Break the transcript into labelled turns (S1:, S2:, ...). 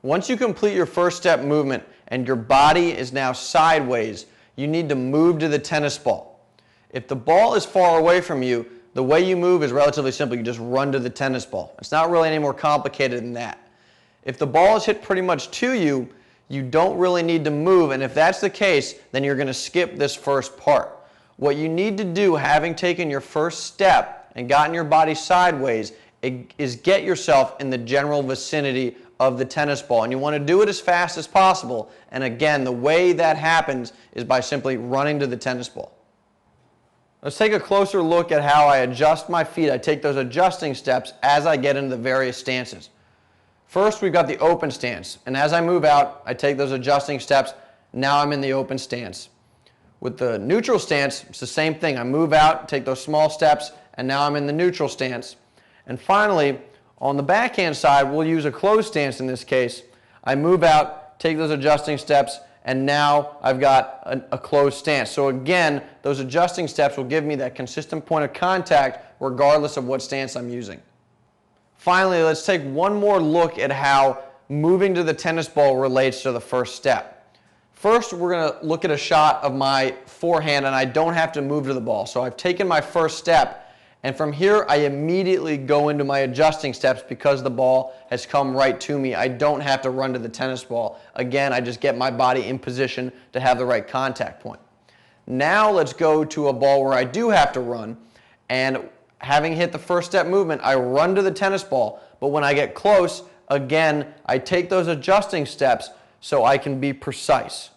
S1: Once you complete your first step movement and your body is now sideways, you need to move to the tennis ball. If the ball is far away from you, the way you move is relatively simple. You just run to the tennis ball. It's not really any more complicated than that. If the ball is hit pretty much to you, you don't really need to move, and if that's the case, then you're going to skip this first part. What you need to do, having taken your first step and gotten your body sideways, is get yourself in the general vicinity of the tennis ball, and you want to do it as fast as possible. And again, the way that happens is by simply running to the tennis ball. Let's take a closer look at how I adjust my feet. I take those adjusting steps as I get into the various stances. First, we've got the open stance, and as I move out, I take those adjusting steps. Now I'm in the open stance. With the neutral stance, it's the same thing. I move out, take those small steps, and now I'm in the neutral stance. And finally, on the backhand side, we'll use a closed stance in this case. I move out, take those adjusting steps, and now I've got a closed stance. So again, those adjusting steps will give me that consistent point of contact regardless of what stance I'm using. Finally, let's take one more look at how moving to the tennis ball relates to the first step. First, we're going to look at a shot of my forehand, and I don't have to move to the ball. So I've taken my first step, and from here I immediately go into my adjusting steps because the ball has come right to me. I don't have to run to the tennis ball. Again, I just get my body in position to have the right contact point. Now let's go to a ball where I do have to run, and having hit the first step movement, I run to the tennis ball, but when I get close, again, I take those adjusting steps so I can be precise.